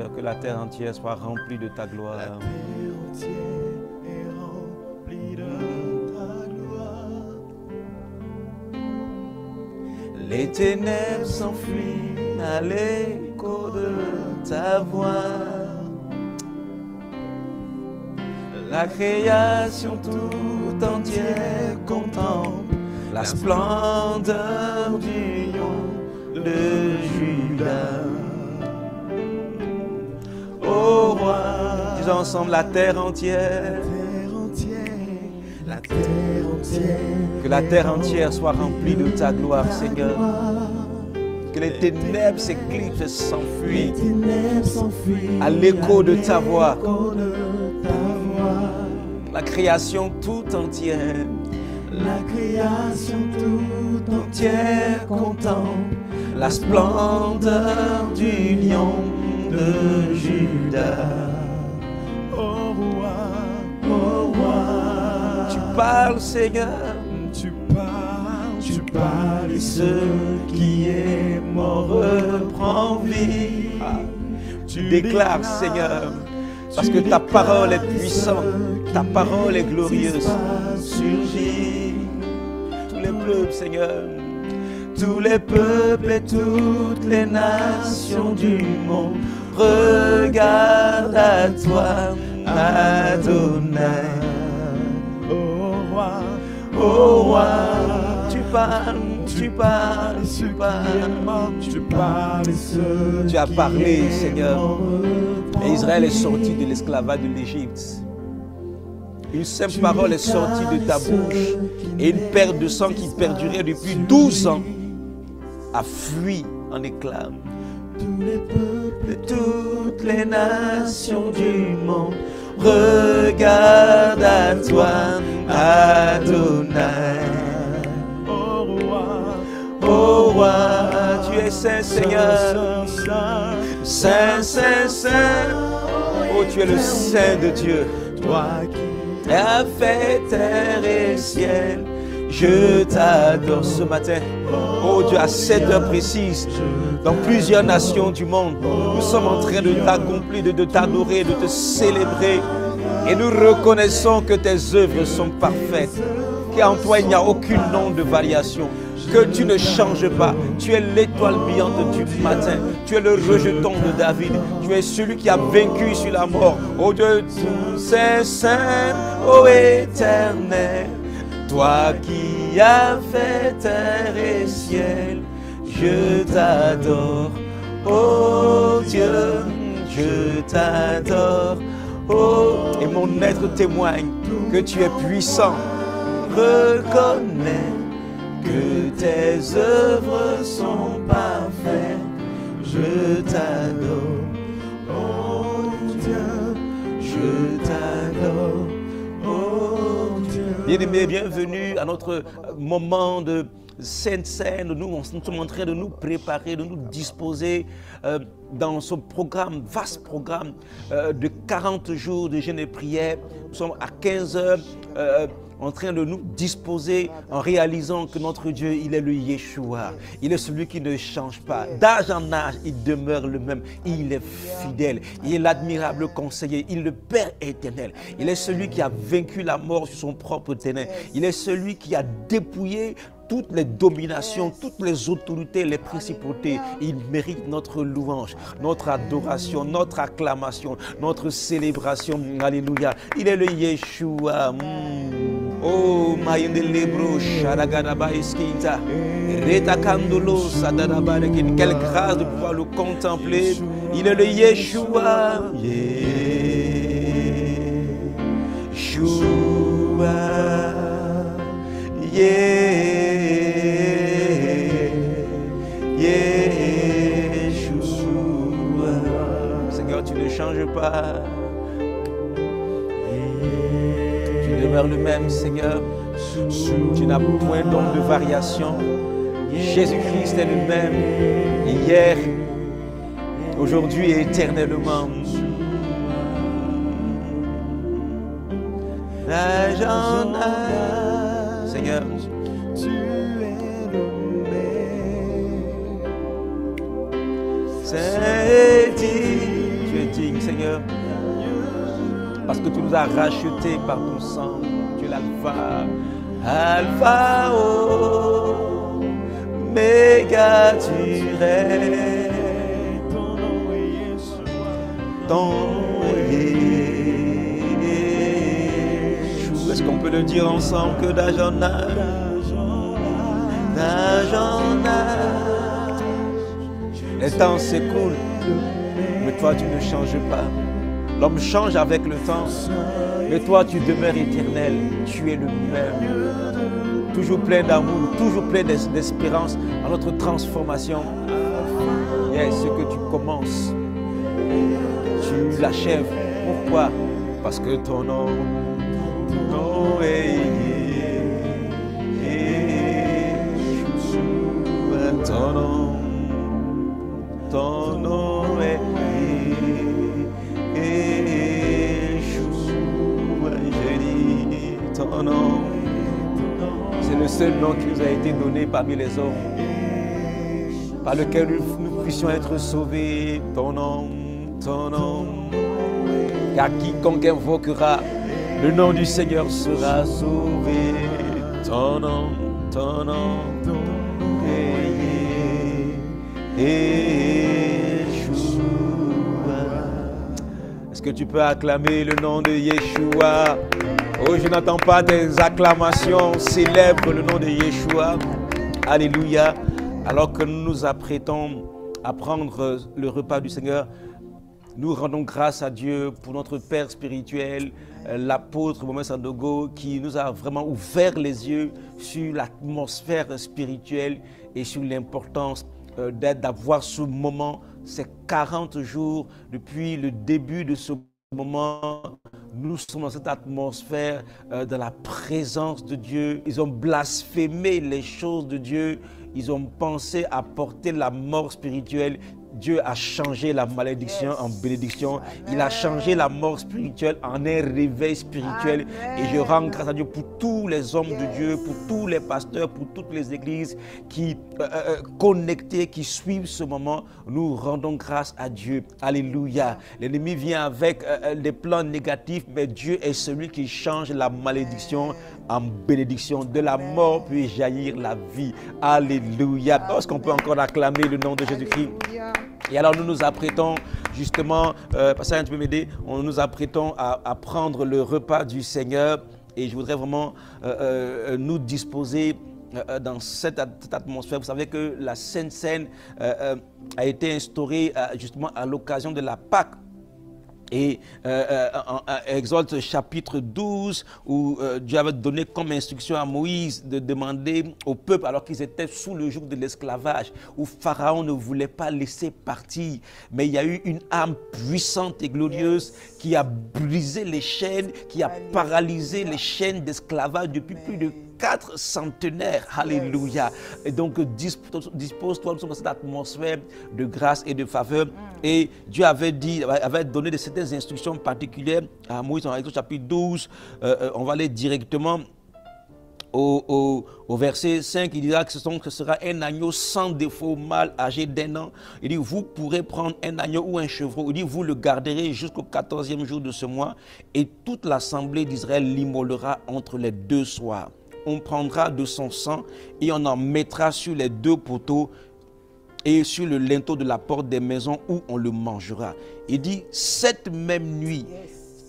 Seigneur, que la terre entière soit remplie de ta gloire. La terre entière est remplie de ta gloire. Les ténèbres s'enfuient à l'écho de ta voix. La création tout entière contemple la splendeur du lion de Juda. Ô roi, disons ensemble la terre entière, La terre entière, que la terre entière soit remplie de ta gloire, Seigneur. Que les ténèbres s'éclipsent et s'enfuient à l'écho de ta voix. La création tout entière, la création tout entière contemple la splendeur du lion de Juda. Ô roi, Tu parles, Seigneur, tu parles, et ce qui est mort reprend vie. tu déclares, Seigneur, parce que ta parole est puissante, ta parole est glorieuse. Surgit Tous les peuples, Seigneur, tous les peuples et toutes les nations du monde regardent à toi, Adonai. Ô roi, Tu parles, tu parles, tu parles. tu parles, Tu as parlé, Seigneur, et Israël est sorti de l'esclavage de l'Égypte. Une simple parole est sortie de ta bouche et une perte de sang qui perdurait depuis 12 ans a fui en éclats. tous les peuples, De toutes les nations du monde regardent à toi, Adonai. Ô roi, tu es saint, Seigneur, saint, saint, saint. Oh, tu es le Saint de Dieu. toi qui A fait terre et ciel, je t'adore ce matin. Oh Dieu, à 7 heures précises, dans plusieurs nations du monde, nous sommes en train de t'accomplir, de t'adorer, de te célébrer. Et nous reconnaissons que tes œuvres sont parfaites, qu'en toi il n'y a aucun nom de variation, que tu ne changes pas. Tu es l'étoile brillante du matin, tu es le rejeton de David, tu es celui qui a vaincu sur la mort. Oh Dieu, tout c'est saint, ô éternel, toi qui as fait terre et ciel, je t'adore. Oh Dieu, je t'adore. Oh, et mon être témoigne que tu es puissant. Reconnais que tes œuvres sont parfaites. Je t'adore. Oh Dieu, je t'adore. Oh Dieu. Bien-aimés, bienvenue à notre moment de Sainte Seine. Nous sommes en train de nous préparer, de nous disposer dans ce programme, vaste programme de 40 jours de jeûne et prière. Nous sommes à 15 heures en train de nous disposer en réalisant que notre Dieu, il est le Yeshua. Il est celui qui ne change pas. D'âge en âge, il demeure le même. Il est fidèle. Il est l'admirable conseiller. Il est le Père éternel. Il est celui qui a vaincu la mort sur son propre terrain. Il est celui qui a dépouillé toutes les dominations, toutes les autorités, les principautés. Il mérite notre louange, notre adoration, notre acclamation, notre célébration. Alléluia. Il est le Yeshua. Oh, Maïndelebro, Sharagadaba Eskinta, Retakandolo, Sadadabarekin. Quelle grâce de pouvoir le contempler. Il est le Yeshua. Yeshua. Yeshua. Seigneur, tu ne changes pas. Tu demeures le même, Seigneur. Tu n'as point donc de variation. Jésus-Christ est le même hier, aujourd'hui et éternellement. L'âge en âge, Seigneur, tu es le même. c'est dit, tu es Seigneur. Parce que tu nous as rachetés par ton sang. Tu es l'alpha. Alpha, Omega, tu règnes. Ton nom est Yeshua. Est-ce qu'on peut le dire ensemble que d'âge en âge, les temps s'écoulent, mais toi tu ne changes pas. L'homme change avec le temps, mais toi tu demeures éternel. Tu es le même, toujours plein d'amour, toujours plein d'espérance en notre transformation. Et ce que tu commences, tu l'achèves. Pourquoi? Parce que ton nom est Yeshua. Ton nom est Yeshua. Je dis ton nom. C'est le seul nom qui nous a été donné parmi les hommes, par lequel nous puissions être sauvés. Ton nom. Car quiconque invoquera le nom du Seigneur sera sauvé. Ton nom Yeshua. Est-ce que tu peux acclamer le nom de Yeshua? Oh, je n'entends pas des acclamations. Célèbre le nom de Yeshua. Alléluia. Alors que nous nous apprêtons à prendre le repas du Seigneur, nous rendons grâce à Dieu pour notre Père spirituel, l'apôtre Mohamed Sandogo, qui nous a vraiment ouvert les yeux sur l'atmosphère spirituelle et sur l'importance d'avoir ce moment, ces 40 jours depuis le début de ce moment. Nous sommes dans cette atmosphère de la présence de Dieu. Ils ont blasphémé les choses de Dieu. Ils ont pensé à porter la mort spirituelle. Dieu a changé la malédiction en bénédiction. Il a changé la mort spirituelle en un réveil spirituel. Amen. Et je rends grâce à Dieu pour tous les hommes de Dieu, pour tous les pasteurs, pour toutes les églises qui connectés, qui suivent ce moment. Nous rendons grâce à Dieu. Alléluia. L'ennemi vient avec des plans négatifs, mais Dieu est celui qui change la malédiction en bénédiction. De la mort peut jaillir la vie. Alléluia. Est-ce qu'on peut encore acclamer le nom de Jésus-Christ? Et alors nous nous apprêtons justement, Pasteur, tu peux m'aider? Nous nous apprêtons à prendre le repas du Seigneur. Et je voudrais vraiment nous disposer dans cette atmosphère. Vous savez que la Sainte Seine a été instaurée justement à l'occasion de la Pâque. Et en Exode chapitre 12, où Dieu avait donné comme instruction à Moïse de demander au peuple, alors qu'ils étaient sous le joug de l'esclavage, où Pharaon ne voulait pas laisser partir, mais il y a eu une arme puissante et glorieuse qui a brisé les chaînes, qui a paralysé les chaînes d'esclavage depuis plus de 4 centenaires. Alléluia. Et donc dispose-toi, nous sommes dans cette atmosphère de grâce et de faveur. Et Dieu avait donné certaines instructions particulières à Moïse en Exode chapitre 12. On va aller directement au verset 5. Il dira que ce sera un agneau sans défaut, mâle, âgé d'1 an. Il dit, vous pourrez prendre un agneau ou un chevreau. Il dit, vous le garderez jusqu'au 14e jour de ce mois. Et toute l'assemblée d'Israël l'immolera entre les 2 soirs. On prendra de son sang et on en mettra sur les 2 poteaux et sur le linteau de la porte des maisons où on le mangera. Il dit, cette même nuit,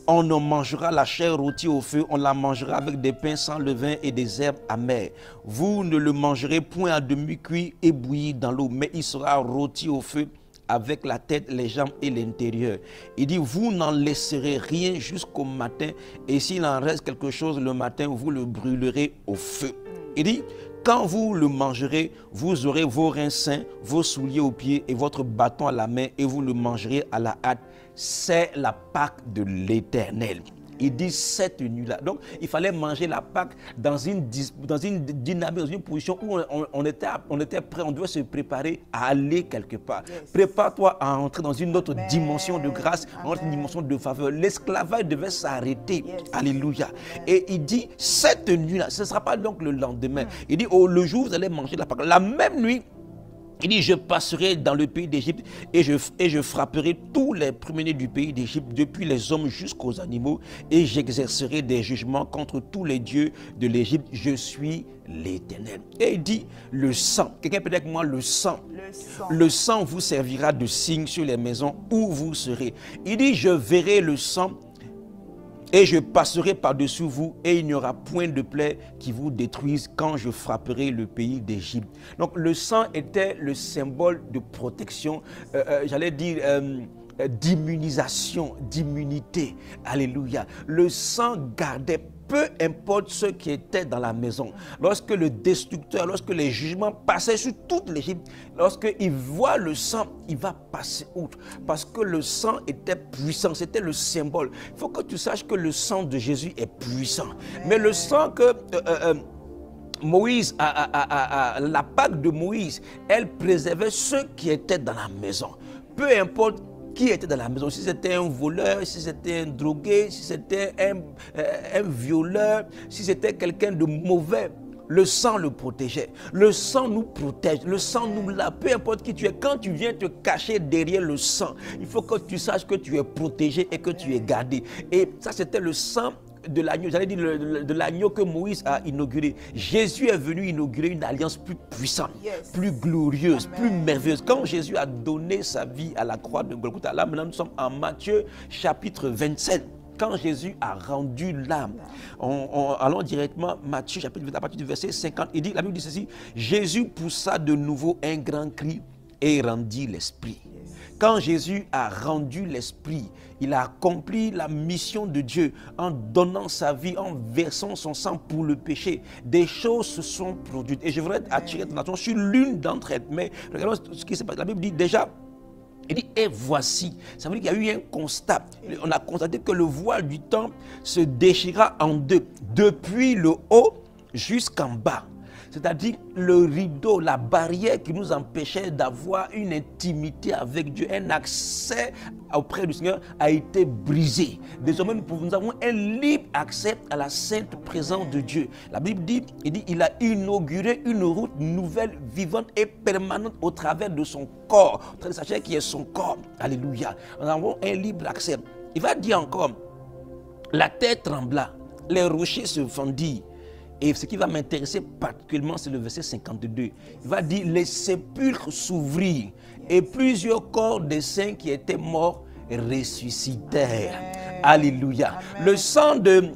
on en mangera la chair rôtie au feu, on la mangera avec des pains sans levain et des herbes amères. Vous ne le mangerez point à demi-cuit et bouilli dans l'eau, mais il sera rôti au feu avec la tête, les jambes et l'intérieur. Il dit, vous n'en laisserez rien jusqu'au matin, et s'il en reste quelque chose le matin, vous le brûlerez au feu. Il dit, quand vous le mangerez, vous aurez vos reins sains, vos souliers aux pieds et votre bâton à la main, et vous le mangerez à la hâte. C'est la Pâque de l'Éternel. Il dit cette nuit-là. Donc, il fallait manger la Pâque dans une dynamique, dans une position où on était prêt, on devait se préparer à aller quelque part. Yes. Prépare-toi à entrer dans une autre dimension de grâce, une autre dimension de faveur. L'esclavage devait s'arrêter. Yes. Alléluia. Et il dit, cette nuit-là, ce ne sera pas donc le lendemain. Il dit, le jour où vous allez manger la Pâque, la même nuit, Il dit, je passerai dans le pays d'Égypte et je frapperai tous les premiers-nés du pays d'Égypte, depuis les hommes jusqu'aux animaux, et j'exercerai des jugements contre tous les dieux de l'Égypte. Je suis l'Éternel. Et il dit, le sang. Quelqu'un peut dire avec moi, le sang. Le sang vous servira de signe sur les maisons où vous serez. Il dit, je verrai le sang et je passerai par-dessus vous, et il n'y aura point de plaie qui vous détruise quand je frapperai le pays d'Égypte. Donc le sang était le symbole de protection, j'allais dire d'immunisation, d'immunité. Alléluia. Le sang gardait peu importe ceux qui étaient dans la maison. Lorsque le destructeur, lorsque les jugements passaient sur toute l'Égypte, lorsqu'il voit le sang, il va passer outre. Parce que le sang était puissant, c'était le symbole. Il faut que tu saches que le sang de Jésus est puissant. Mais le sang que Moïse, la Pâque de Moïse, elle préservait ceux qui étaient dans la maison. Peu importe qui était dans la maison, si c'était un voleur, si c'était un drogué, si c'était un violeur, si c'était quelqu'un de mauvais, le sang le protégeait. Le sang nous protège, le sang nous lave, peu importe qui tu es. Quand tu viens te cacher derrière le sang, il faut que tu saches que tu es protégé et que tu es gardé. Et ça, c'était le sang de l'agneau, j'allais dire de l'agneau que Moïse a inauguré. Jésus est venu inaugurer une alliance plus puissante, plus glorieuse, plus merveilleuse. Quand Jésus a donné sa vie à la croix de Golgotha, là maintenant nous sommes en Matthieu chapitre 27. Quand Jésus a rendu l'âme, allons directement Matthieu chapitre 27 à partir du verset 50, il dit, la Bible dit ceci, Jésus poussa de nouveau un grand cri et rendit l'esprit. Quand Jésus a rendu l'esprit, il a accompli la mission de Dieu en donnant sa vie, en versant son sang pour le péché. Des choses se sont produites. Et je voudrais attirer ton attention sur l'une d'entre elles. Mais regardons ce qui s'est passé. La Bible dit déjà, il dit, et voici. Ça veut dire qu'il y a eu un constat. On a constaté que le voile du temple se déchira en deux, depuis le haut jusqu'en bas. C'est-à-dire le rideau, la barrière qui nous empêchait d'avoir une intimité avec Dieu, un accès auprès du Seigneur a été brisé. Désormais, nous avons un libre accès à la sainte présence de Dieu. La Bible dit, il a inauguré une route nouvelle, vivante et permanente au travers de son corps, au travers de sa chair qui est son corps. Alléluia. Nous avons un libre accès. Il va dire encore, la terre trembla, les rochers se fendirent. Et ce qui va m'intéresser particulièrement, c'est le verset 52. Il va dire, les sépulcres s'ouvrirent et plusieurs corps des saints qui étaient morts ressuscitèrent. Amen. Alléluia. Amen. Le sang de...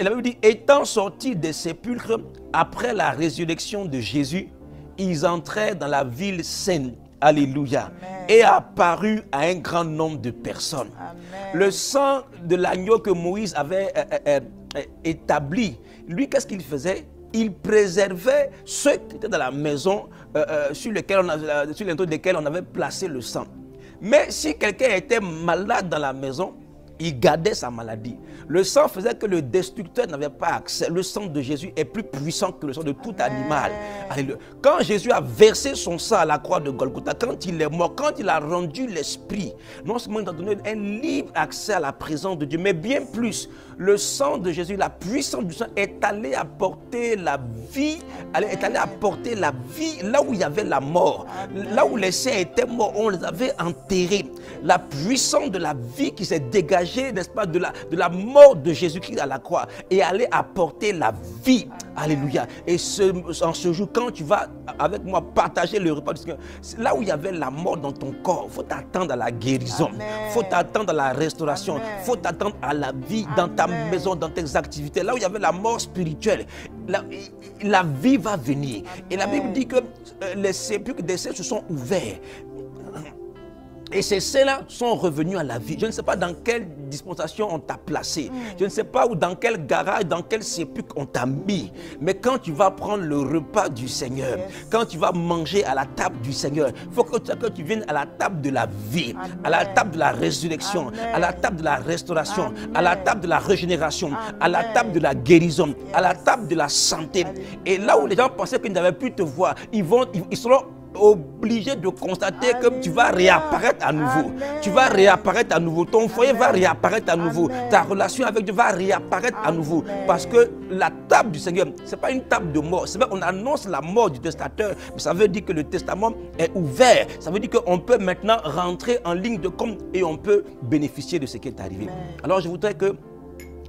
la Bible dit, étant sortis des sépulcres après la résurrection de Jésus, ils entrèrent dans la ville sainte. Alléluia. Amen. Et apparut à un grand nombre de personnes. Amen. Le sang de l'agneau que Moïse avait établi, lui, qu'est-ce qu'il faisait? Il préservait ceux qui étaient dans la maison sur l'entour desquels on avait placé le sang. Mais si quelqu'un était malade dans la maison, il gardait sa maladie. Le sang faisait que le destructeur n'avait pas accès. Le sang de Jésus est plus puissant que le sang de tout animal. Alléluia. Quand Jésus a versé son sang à la croix de Golgotha, quand il est mort, quand il a rendu l'esprit, non seulement il a donné un libre accès à la présence de Dieu, mais bien plus, le sang de Jésus, la puissance du sang est allée apporter la vie, est allée apporter la vie là où il y avait la mort. Là où les saints étaient morts, on les avait enterrés. La puissance de la vie qui s'est dégagée, n'est-ce pas, de la mort de Jésus-Christ à la croix et aller apporter la vie. Alléluia. Et en ce jour, quand tu vas avec moi partager le repas du Seigneur, là où il y avait la mort dans ton corps, il faut t'attendre à la guérison. Il faut t'attendre à la restauration. Il faut t'attendre à la vie dans ta maison, dans tes activités. Là où il y avait la mort spirituelle, la vie va venir. Et la Bible dit que les sépulcres des saints se sont ouverts. Et ces saints-là sont revenus à la vie. Je ne sais pas dans quelle dispensation on t'a placé. Je ne sais pas où, dans quel garage, dans quel sépulcre on t'a mis. Mais quand tu vas prendre le repas du Seigneur, quand tu vas manger à la table du Seigneur, il faut que tu viennes à la table de la vie, à la table de la résurrection, à la table de la restauration, à la table de la régénération, à la table de la guérison, à la table de la santé. Et là où les gens pensaient qu'ils n'avaient plus te voir, ils seront obligé de constater que tu vas réapparaître à nouveau. Tu vas réapparaître à nouveau. Ton foyer va réapparaître à nouveau. Ta relation avec Dieu va réapparaître à nouveau. Parce que la table du Seigneur, ce n'est pas une table de mort. C'est vrai, on annonce la mort du testateur, mais ça veut dire que le testament est ouvert. Ça veut dire qu'on peut maintenant rentrer en ligne de compte et on peut bénéficier de ce qui est arrivé. Alors je voudrais que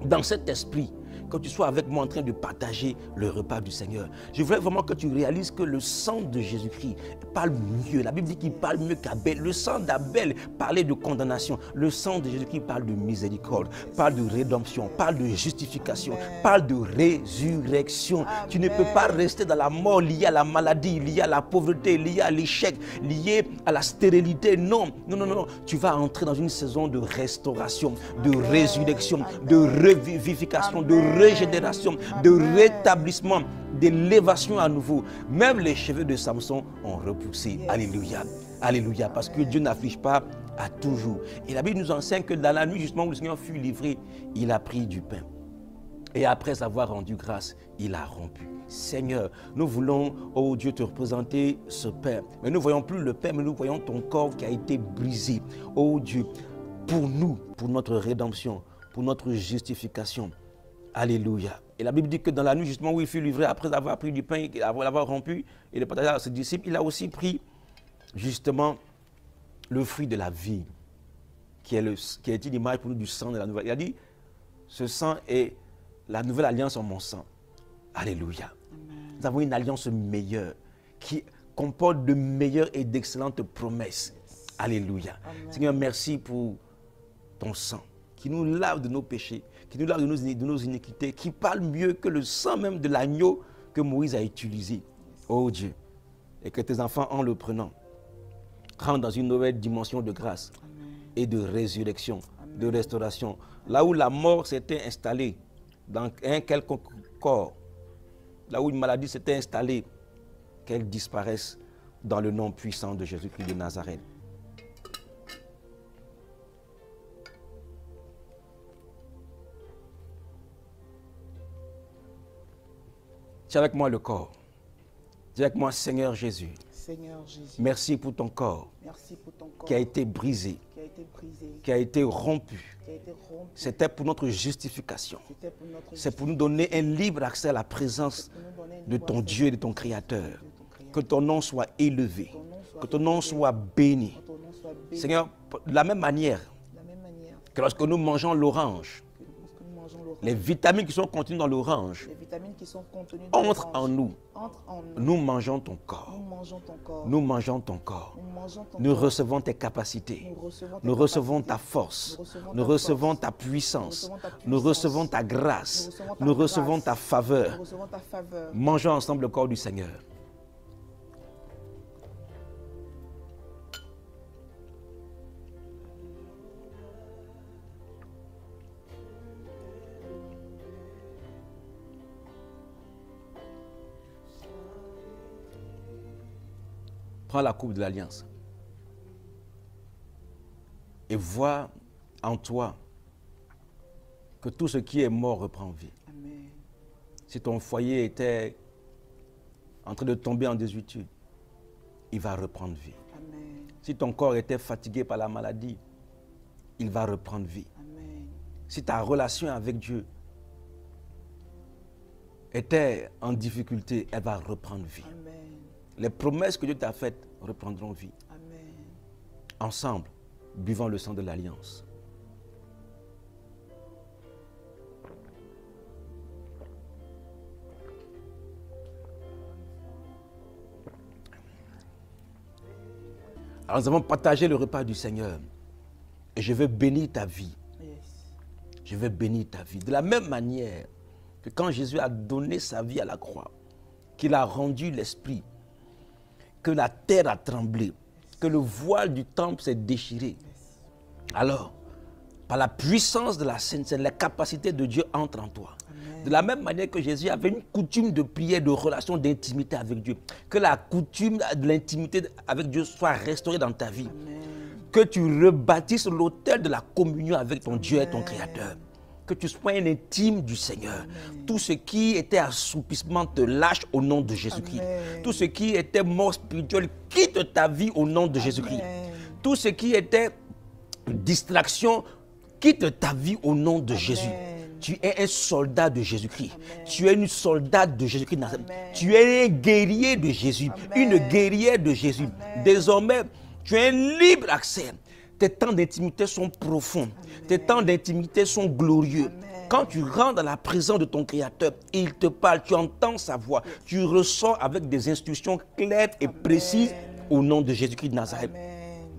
dans cet esprit, quand tu sois avec moi en train de partager le repas du Seigneur, je voudrais vraiment que tu réalises que le sang de Jésus-Christ parle mieux. La Bible dit qu'il parle mieux qu'Abel. Le sang d'Abel parlait de condamnation. Le sang de Jésus-Christ parle de miséricorde, parle de rédemption, parle de justification, parle de résurrection. Tu ne peux pas rester dans la mort liée à la maladie, liée à la pauvreté, liée à l'échec, liée à la stérilité. Non, non, non, non. Tu vas entrer dans une saison de restauration, de résurrection, de revivification, de régénération, de rétablissement, d'élévation à nouveau. Même les cheveux de Samson ont repoussé. Alléluia. Alléluia. Parce que Dieu n'affiche pas à toujours. Et la Bible nous enseigne que dans la nuit justement où le Seigneur fut livré, il a pris du pain. Et après avoir rendu grâce, il a rompu. Seigneur, nous voulons, oh Dieu, te représenter ce pain. Mais nous ne voyons plus le pain, mais nous voyons ton corps qui a été brisé. Oh Dieu, pour nous, pour notre rédemption, pour notre justification. Alléluia. Et la Bible dit que dans la nuit justement où il fut livré, après avoir pris du pain, après l'avoir rompu et le partagé à ses disciples, il a aussi pris justement le fruit de la vie, qui est une image pour nous du sang de la nouvelle. Il a dit, ce sang est la nouvelle alliance en mon sang. Alléluia. Amen. Nous avons une alliance meilleure qui comporte de meilleures et d'excellentes promesses. Alléluia. Amen. Seigneur, merci pour ton sang qui nous lave de nos péchés, qui nous lave de nos iniquités, qui parle mieux que le sang même de l'agneau que Moïse a utilisé. Oh Dieu, et que tes enfants, en le prenant, rentrent dans une nouvelle dimension de grâce et de résurrection, de restauration. Là où la mort s'était installée dans un quelconque corps, là où une maladie s'était installée, qu'elle disparaisse dans le nom puissant de Jésus-Christ de Nazareth. Dis avec moi le corps. Dis avec moi, Seigneur Jésus. Seigneur Jésus. Merci pour ton corps. Merci pour ton corps qui a été brisé. Qui a été rompu. C'était pour notre justification. C'est pour nous donner un libre accès à la présence de ton Dieu et de ton Créateur. Que ton nom soit élevé. Que ton nom soit béni. Seigneur, de la même manière que lorsque nous mangeons l'orange, les vitamines qui sont contenues dans l'orange entrent en nous. Nous mangeons ton corps. Nous mangeons ton corps. Nous recevons tes capacités. Nous recevons ta force. Nous recevons ta puissance. Nous recevons ta grâce. Nous recevons ta faveur. Mangeons ensemble le corps du Seigneur. Prends la coupe de l'alliance et vois en toi que tout ce qui est mort reprend vie. Amen. Si ton foyer était en train de tomber en désuétude, il va reprendre vie. Amen. Si ton corps était fatigué par la maladie, il va reprendre vie. Amen. Si ta relation avec Dieu était en difficulté, elle va reprendre vie. Amen. Les promesses que Dieu t'a faites reprendront vie. Amen. Ensemble, buvons le sang de l'alliance. Alors nous avons partagé le repas du Seigneur. Et je veux bénir ta vie. Yes. Je veux bénir ta vie. De la même manière que quand Jésus a donné sa vie à la croix, qu'il a rendu l'esprit, que la terre a tremblé, que le voile du temple s'est déchiré. Alors, par la puissance de la Sainte Seine, la capacité de Dieu entre en toi. Amen. De la même manière que Jésus avait une coutume de prière, de relation, d'intimité avec Dieu, que la coutume de l'intimité avec Dieu soit restaurée dans ta vie. Amen. Que tu rebâtisses l'autel de la communion avec ton Dieu et ton Créateur. Que tu sois un intime du Seigneur. Tout ce qui était assoupissement te lâche au nom de Jésus-Christ. Tout ce qui était mort spirituel quitte ta vie au nom de Jésus-Christ. Tout ce qui était distraction quitte ta vie au nom de Jésus. Tu es un soldat de Jésus-Christ. Tu es une soldate de Jésus-Christ. Tu es un guerrier de Jésus. Une guerrière de Jésus. Désormais, tu as un libre accès. Tes temps d'intimité sont profonds. Tes temps d'intimité sont glorieux. Quand tu rentres dans la présence de ton Créateur, il te parle, tu entends sa voix. Tu ressors avec des instructions claires et précises au nom de Jésus-Christ de Nazareth.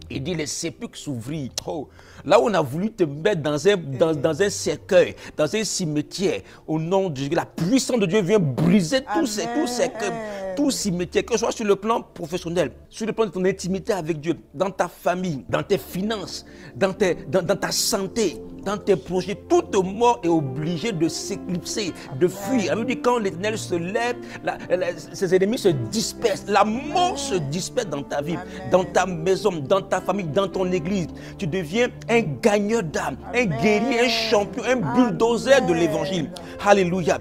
Il dit les sépulcres s'ouvrirent. Oh, là où on a voulu te mettre dans un cercueil, dans un cimetière, au nom de Jésus, la puissance de Dieu vient briser tous ces cercueils, tous cimetières, que ce soit sur le plan professionnel, sur le plan de ton intimité avec Dieu, dans ta famille, dans tes finances, dans ta santé, dans tes projets. Toute mort est obligée de s'éclipser, de fuir. Elle dit quand l'Éternel se lève, ses ennemis se dispersent. La mort se disperse dans ta vie, dans ta maison, dans ta famille, dans ton église. Tu deviens un gagneur d'âme, un guerrier, un champion, un bulldozer de l'évangile. Alléluia.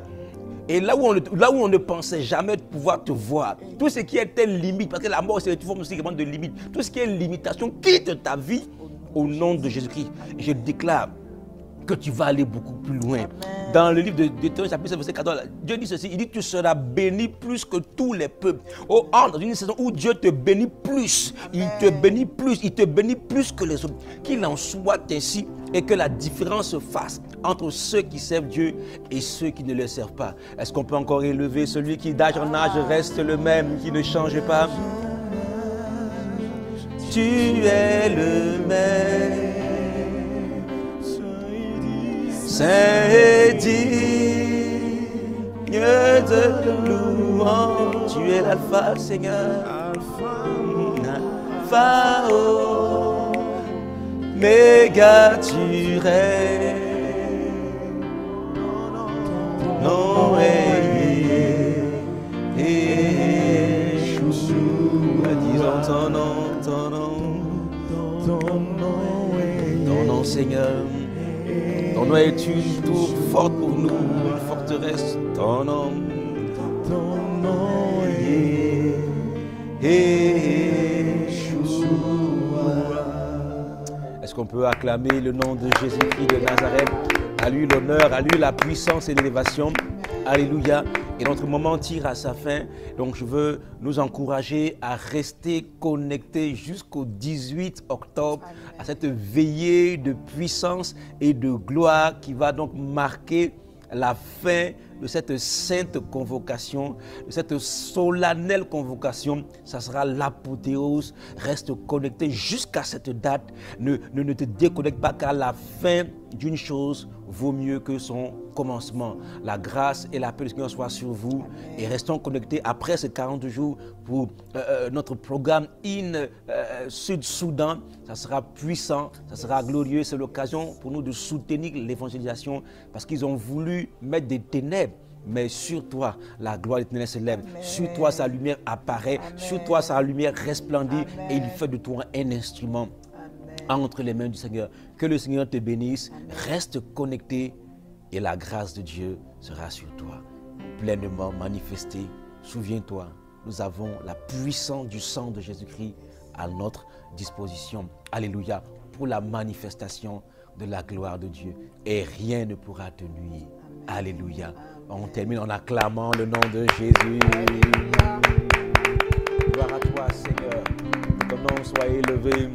Et là où on ne pensait jamais pouvoir te voir, tout ce qui était limite, parce que la mort c'est une forme aussi de limite, tout ce qui est limitation quitte ta vie au nom de Jésus-Christ. Je déclare que tu vas aller beaucoup plus loin. Dans le livre de Deutéronome, chapitre 7, verset 14, Dieu dit ceci, il dit tu seras béni plus que tous les peuples. Oh, dans une saison où Dieu te bénit plus, il te bénit plus que les autres. Qu'il en soit ainsi et que la différence se fasse entre ceux qui servent Dieu et ceux qui ne le servent pas. Est-ce qu'on peut encore élever celui qui d'âge en âge reste le même, qui ne change pas? Tu es le même. Saint et digne de louange, tu es l'alpha, Seigneur. Alpha, Oméga, tu règnes. Non, disons ton nom, Seigneur. Ton nom est une tour forte pour nous, une forteresse, ton nom est Yeshua. Est-ce qu'on peut acclamer le nom de Jésus-Christ de Nazareth? À lui l'honneur, à lui la puissance et l'élévation. Alléluia. Et notre moment tire à sa fin. Donc je veux nous encourager à rester connectés jusqu'au 18 octobre à cette veillée de puissance et de gloire qui va donc marquer la fin de cette sainte convocation, de cette solennelle convocation. Ça sera l'apothéose. Reste connecté jusqu'à cette date. Ne te déconnecte pas, car la fin d'une chose vaut mieux que son commencement. La grâce et la paix du Seigneur soient sur vous. Et restons connectés après ces 40 jours pour notre programme In Sud-Soudan. Ça sera puissant, ça sera glorieux. C'est l'occasion pour nous de soutenir l'évangélisation, parce qu'ils ont voulu mettre des ténèbres. Mais sur toi, la gloire de l'Éternel se lève. Sur toi, sa lumière apparaît. Sur toi, sa lumière resplendit. Et il fait de toi un instrument entre les mains du Seigneur. Que le Seigneur te bénisse. Reste connecté et la grâce de Dieu sera sur toi, pleinement manifestée. Souviens-toi, nous avons la puissance du sang de Jésus-Christ à notre disposition. Alléluia. Pour la manifestation de la gloire de Dieu. Et rien ne pourra te nuire. Alléluia. On termine en acclamant le nom de Jésus. Gloire à toi, Seigneur. Que ton nom soit élevé.